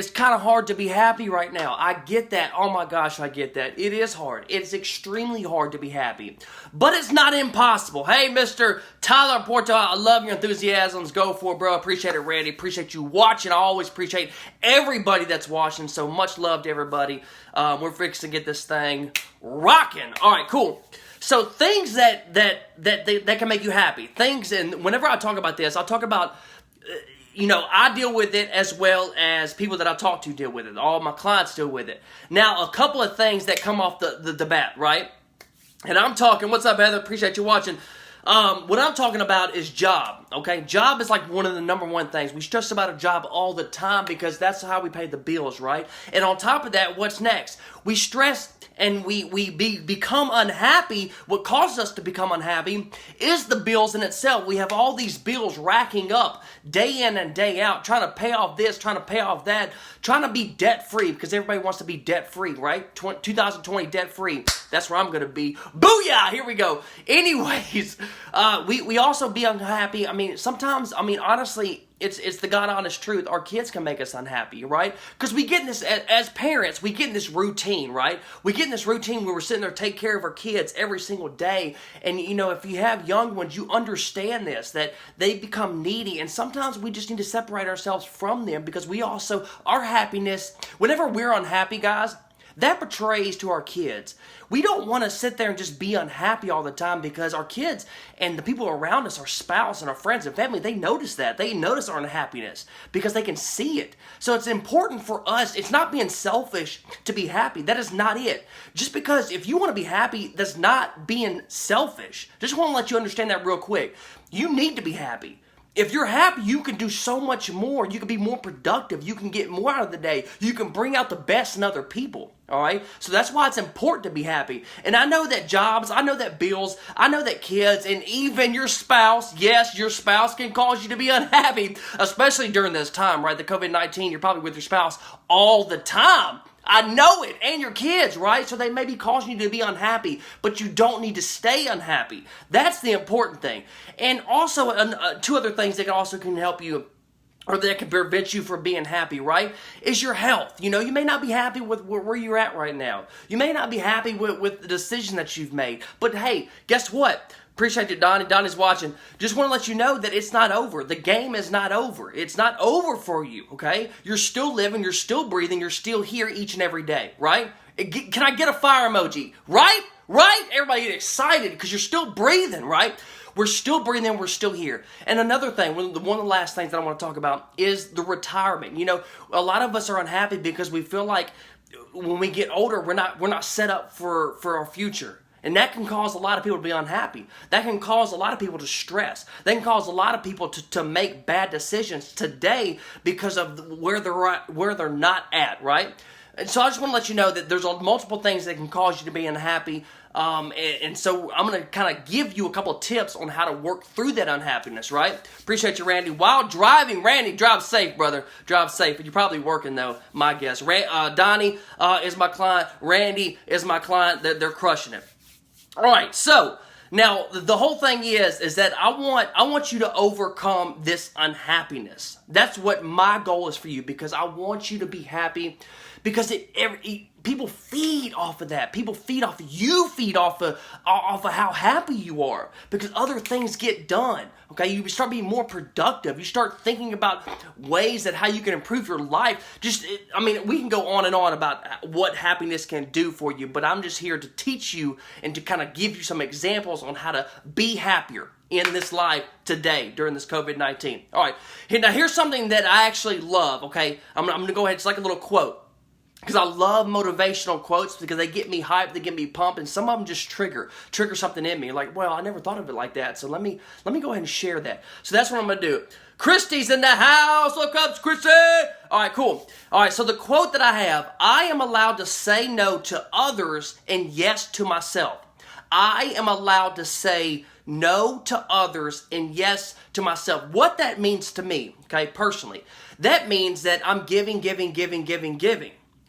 It's kind of hard to be happy right now. I get that. Oh my gosh, I get that. It is hard. It's extremely hard to be happy. But it's not impossible. Hey, Mr. Tyler Porto, I love your enthusiasms. Go for it, bro. Appreciate it, Randy. Appreciate you watching. I always appreciate everybody that's watching. So much love to everybody. We're fixing to get this thing rocking. All right, cool. So things that can make you happy. Things, and whenever I talk about this, I'll talk about... I deal with it as well as people that I talk to deal with it. All my clients deal with it. Now, a couple of things that come off the bat, right? And I'm talking, what's up, Heather? Appreciate you watching. What I'm talking about is job, okay? Job is like one of the number one things. We stress about a job all the time because that's how we pay the bills, right? And on top of that, what's next? We stress and we become unhappy. What causes us to become unhappy is the bills in itself. We have all these bills racking up day in and day out, trying to pay off this, trying to pay off that, trying to be debt-free because everybody wants to be debt-free, right? 2020 debt-free. That's where I'm going to be. Booyah! Here we go. Anyways, we also be unhappy. Honestly, it's the God honest truth. Our kids can make us unhappy, right? Because we get in this, as parents, we get in this routine, right? We get in this routine where we're sitting there taking care of our kids every single day. And, if you have young ones, you understand this, that they become needy. And sometimes we just need to separate ourselves from them because our happiness, whenever we're unhappy, guys, that betrays to our kids. We don't want to sit there and just be unhappy all the time because our kids and the people around us, our spouse and our friends and family, they notice that. They notice our unhappiness because they can see it. So it's important for us. It's not being selfish to be happy. That is not it. Just because if you want to be happy, that's not being selfish. Just want to let you understand that real quick. You need to be happy. If you're happy, you can do so much more. You can be more productive. You can get more out of the day. You can bring out the best in other people. All right? So that's why it's important to be happy. And I know that jobs, I know that bills, I know that kids, and even your spouse, yes, your spouse can cause you to be unhappy, especially during this time, right? The COVID-19, you're probably with your spouse all the time. I know it, and your kids, right? So they may be causing you to be unhappy, but you don't need to stay unhappy. That's the important thing. And also, two other things that also can help you, or that can prevent you from being happy, right, is your health. You may not be happy with where you're at right now. You may not be happy with the decision that you've made. But hey, guess what? Appreciate you, Donnie. Donnie's watching. Just want to let you know that it's not over. The game is not over. It's not over for you, okay? You're still living. You're still breathing. You're still here each and every day, right? Can I get a fire emoji? Right? Right? Everybody get excited because you're still breathing, right? We're still breathing. We're still here. And another thing, one of the last things that I want to talk about is the retirement. A lot of us are unhappy because we feel like when we get older, we're not set up for our future. And that can cause a lot of people to be unhappy. That can cause a lot of people to stress. That can cause a lot of people to make bad decisions today because of where they're not at, right? And so I just want to let you know that there's multiple things that can cause you to be unhappy. And so I'm going to kind of give you a couple of tips on how to work through that unhappiness, right? Appreciate you, Randy. While driving, Randy, drive safe, brother. Drive safe. You're probably working, though, my guess. Donnie is my client. Randy is my client. They're crushing it. All right, so now the whole thing is that I want you to overcome this unhappiness. That's what my goal is for you because I want you to be happy because people feed off of that. People feed off of you. Feed off of how happy you are because other things get done. Okay, you start being more productive. You start thinking about ways that how you can improve your life. We can go on and on about what happiness can do for you, but I'm just here to teach you and to kind of give you some examples on how to be happier in this life today during this COVID-19. All right, now here's something that I actually love. Okay, I'm gonna go ahead. It's like a little quote. Because I love motivational quotes because they get me hyped, they get me pumped, and some of them just trigger something in me. Like, well, I never thought of it like that, so let me go ahead and share that. So that's what I'm going to do. Christy's in the house. Look up, Christy. All right, cool. All right, so the quote that I have, I am allowed to say no to others and yes to myself. I am allowed to say no to others and yes to myself. What that means to me, okay, personally, that means that I'm giving.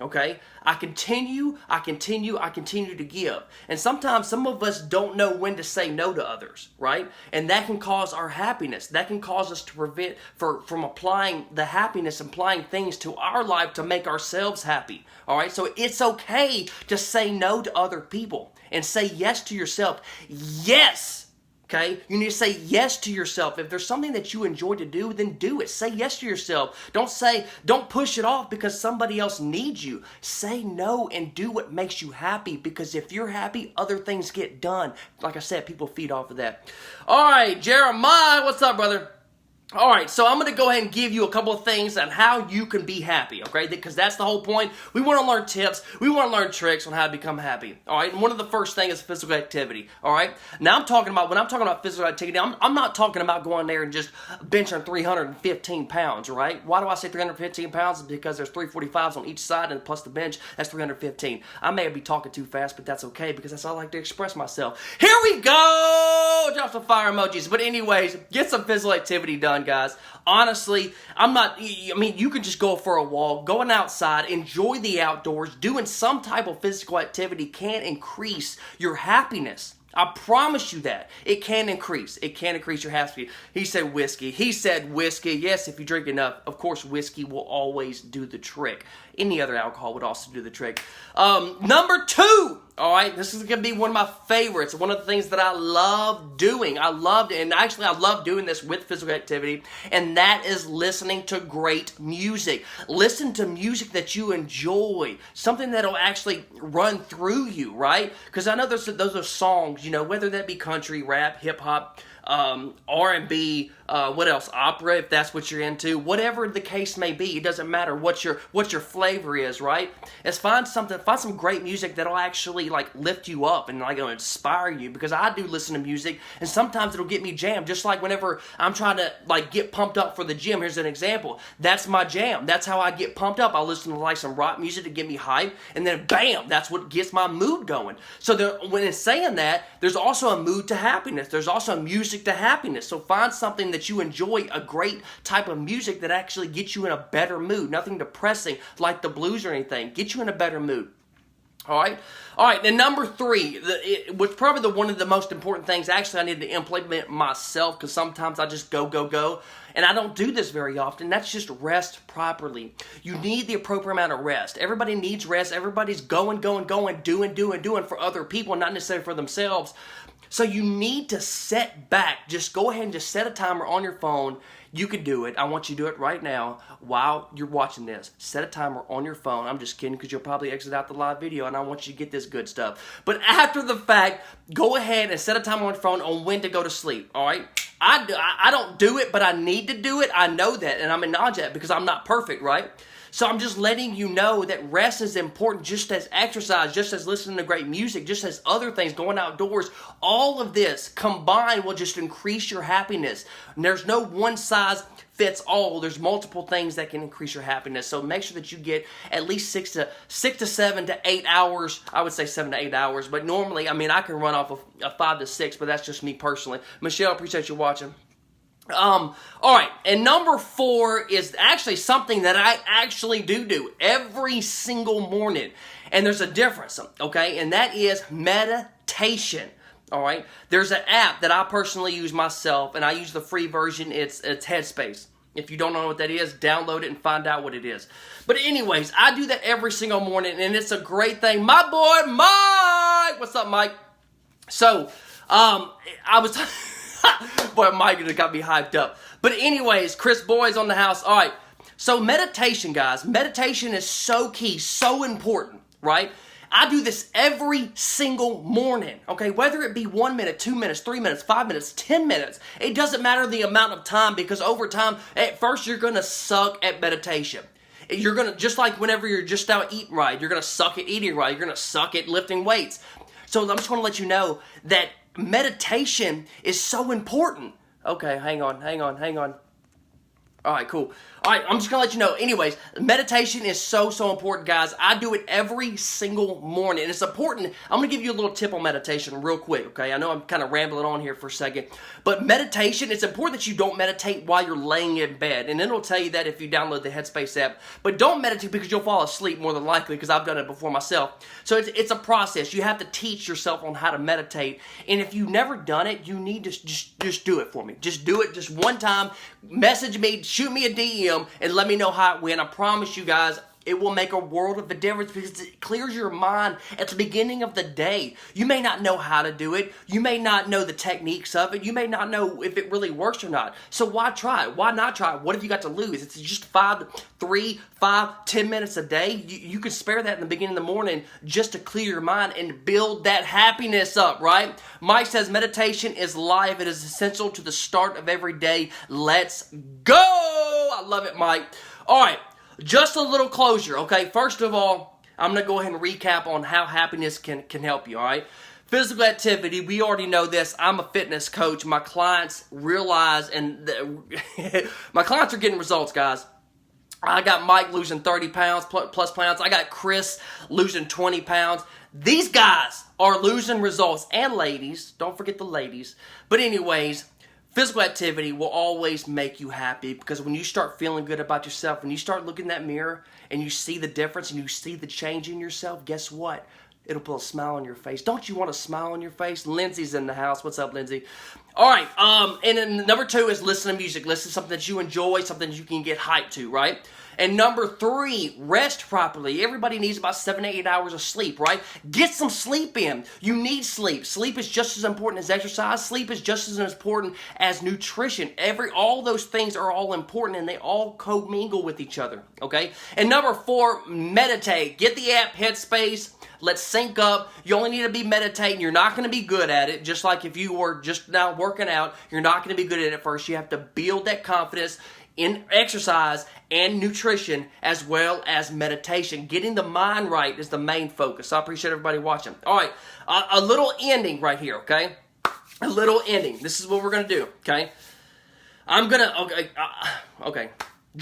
Okay? I continue to give. And sometimes some of us don't know when to say no to others, right? And that can cause our happiness. That can cause us to prevent from applying the happiness, applying things to our life to make ourselves happy. All right? So it's okay to say no to other people and say yes to yourself. Yes! Okay? You need to say yes to yourself. If there's something that you enjoy to do, then do it. Say yes to yourself. Don't push it off because somebody else needs you. Say no and do what makes you happy, because if you're happy, other things get done. Like I said, people feed off of that. All right, Jeremiah, what's up, brother? All right, so I'm going to go ahead and give you a couple of things on how you can be happy, okay? Because that's the whole point. We want to learn tips. We want to learn tricks on how to become happy, all right? And one of the first things is physical activity, all right? Now, when I'm talking about physical activity, I'm not talking about going there and just benching 315 pounds, right? Why do I say 315 pounds? Because there's 345s on each side, and plus the bench, that's 315. I may be talking too fast, but that's okay, because that's how I like to express myself. Here we go! Drop some fire emojis. But anyways, get some physical activity done, guys. Honestly, you can just go for a walk, going outside, enjoy the outdoors. Doing some type of physical activity can increase your happiness. I promise you that. It can increase. It can increase your happiness. He said whiskey. He said whiskey. Yes, if you drink enough, of course, whiskey will always do the trick. Any other alcohol would also do the trick. Number 2. All right, this is going to be one of my favorites. One of the things that I love doing. I love doing this with physical activity, and that is listening to great music. Listen to music that you enjoy, something that'll actually run through you, right? Because I know those are songs, whether that be country, rap, hip hop, R&B, what else? Opera, if that's what you're into. Whatever the case may be, it doesn't matter what your flavor is, right? Find some great music that'll actually lift you up and inspire you. Because I do listen to music, and sometimes it'll get me jammed. Just like whenever I'm trying to get pumped up for the gym. Here's an example. That's my jam. That's how I get pumped up. I listen to some rock music to get me hyped, and then bam, that's what gets my mood going. So when it's saying that, there's also a mood to happiness. There's also music to happiness. So find something that you enjoy, a great type of music that actually gets you in a better mood. Nothing depressing like the blues or anything. Get you in a better mood. All right. And number 3, which probably one of the most important things. Actually, I need to implement myself, because sometimes I just go, and I don't do this very often. That's just rest properly. You need the appropriate amount of rest. Everybody needs rest. Everybody's going, doing for other people, not necessarily for themselves. So you need to set back. Just go ahead and just set a timer on your phone. You can do it. I want you to do it right now while you're watching this. Set a timer on your phone. I'm just kidding, because you'll probably exit out the live video, and I want you to get this good stuff. But after the fact, go ahead and set a timer on your phone on when to go to sleep, all right? I don't do it, but I need to do it. I know that, and I'm acknowledging that, because I'm not perfect, right? So I'm just letting you know that rest is important, just as exercise, just as listening to great music, just as other things, going outdoors. All of this combined will just increase your happiness. And there's no one size fits all. There's multiple things that can increase your happiness. So make sure that you get at least 6 to 7 to 8 hours. I would say 7 to 8 hours, but normally, I can run off of 5 to 6, but that's just me personally. Michelle, appreciate you watching. All right, and number 4 is actually something that I actually do every single morning, and there's a difference, okay, and that is meditation. All right, there's an app that I personally use myself, and I use the free version. It's Headspace. If you don't know what that is, download it and find out what it is. But anyways, I do that every single morning, and it's a great thing. My boy Mike, what's up, Mike? So, I was. Boy, Mike just got me hyped up. But anyways, Chris Boyd's on the house. All right. So meditation, guys. Meditation is so key, so important, right? I do this every single morning, okay? Whether it be 1 minute, 2 minutes, 3 minutes, 5 minutes, 10 minutes. It doesn't matter the amount of time, because over time, at first, you're going to suck at meditation. You're going to, just like whenever you're just out eating right, you're going to suck at eating right. You're going to suck at lifting weights. So I just want to let you know that meditation is so important. Okay, hang on. All right, cool. All right, I'm just going to let you know. Anyways, meditation is so important, guys. I do it every single morning. And it's important. I'm going to give you a little tip on meditation real quick, okay? I know I'm kind of rambling on here for a second. But meditation, it's important that you don't meditate while you're laying in bed. And it'll tell you that if you download the Headspace app. But don't meditate because you'll fall asleep more than likely, because I've done it before myself. So it's a process. You have to teach yourself on how to meditate. And if you've never done it, you need to just do it for me. Just do it just one time. Message me, shoot me a DM, and let me know how it went. I promise you guys, it will make a world of a difference because it clears your mind at the beginning of the day. You may not know how to do it. You may not know the techniques of it. You may not know if it really works or not. So why try it? Why not try it? What have you got to lose? It's just 10 minutes a day. You can spare that in the beginning of the morning just to clear your mind and build that happiness up, right? Mike says meditation is life. It is essential to the start of every day. Let's go! I love it, Mike. All right. Just a little closure, okay? First of all, I'm going to go ahead and recap on how happiness can help you, all right? Physical activity, we already know this. I'm a fitness coach. My clients realize, and my clients are getting results, guys. I got Mike losing 30 pounds plus pounds. I got Chris losing 20 pounds. These guys are losing results. And ladies, don't forget the ladies. But anyways, physical activity will always make you happy, because when you start feeling good about yourself, when you start looking in that mirror and you see the difference and you see the change in yourself, guess what? It'll put a smile on your face. Don't you want a smile on your face? Lindsay's in the house. What's up, Lindsay? All right. And then number 2 is listen to music. Listen to something that you enjoy, something that you can get hyped to, right? And number 3, rest properly. Everybody needs about 7 to 8 hours of sleep, right? Get some sleep in. You need sleep. Sleep is just as important as exercise. Sleep is just as important as nutrition. All those things are all important, and they all commingle with each other, okay? And number 4, meditate. Get the app Headspace. Let's sync up. You only need to be meditating. You're not going to be good at it. Just like if you were just now working out, you're not going to be good at it first. You have to build that confidence in exercise and nutrition, as well as meditation. Getting the mind right is the main focus. So I appreciate everybody watching. All right, a little ending right here, okay? A little ending. This is what we're going to do, okay? Okay.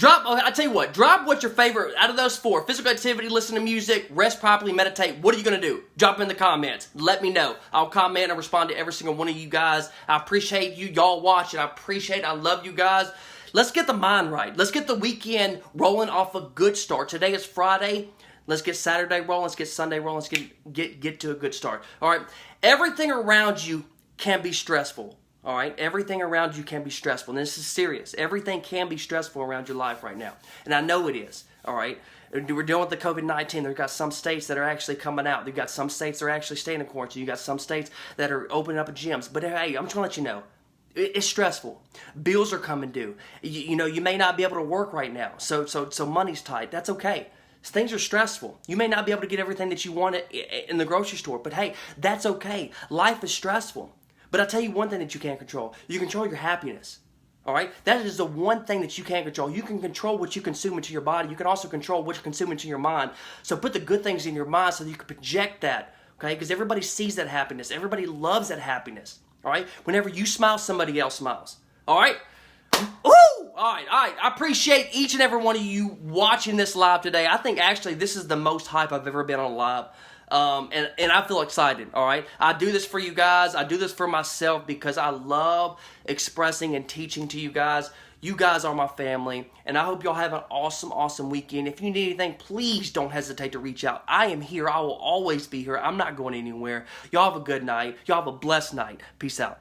I tell you what, drop what's your favorite out of those 4. Physical activity, listen to music, rest properly, meditate. What are you going to do? Drop it in the comments. Let me know. I'll comment and respond to every single one of you guys. I appreciate y'all watching. I love you guys. Let's get the mind right. Let's get the weekend rolling off a good start. Today is Friday. Let's get Saturday rolling. Let's get Sunday rolling. Let's get to a good start. All right. Everything around you can be stressful. All right. Everything around you can be stressful. And this is serious. Everything can be stressful around your life right now. And I know it is. All right. We're dealing with the COVID-19. They've got some states that are actually coming out. They've got some states that are actually staying in quarantine. You got some states that are opening up gyms. But hey, I'm just going to let you know. It's stressful. Bills are coming due. You may not be able to work right now. So money's tight. That's okay. Things are stressful. You may not be able to get everything that you want in the grocery store. But hey, that's okay. Life is stressful. But I'll tell you one thing that you can't control. You control your happiness. All right? That is the one thing that you can't control. You can control what you consume into your body. You can also control what you consume into your mind. So put the good things in your mind so that you can project that. Okay? Because everybody sees that happiness. Everybody loves that happiness. All right? Whenever you smile, somebody else smiles. All right? Woo! All right. I appreciate each and every one of you watching this live today. I think actually this is the most hype I've ever been on live. And I feel excited, all right? I do this for you guys. I do this for myself because I love expressing and teaching to you guys. You guys are my family, and I hope y'all have an awesome, awesome weekend. If you need anything, please don't hesitate to reach out. I am here. I will always be here. I'm not going anywhere. Y'all have a good night. Y'all have a blessed night. Peace out.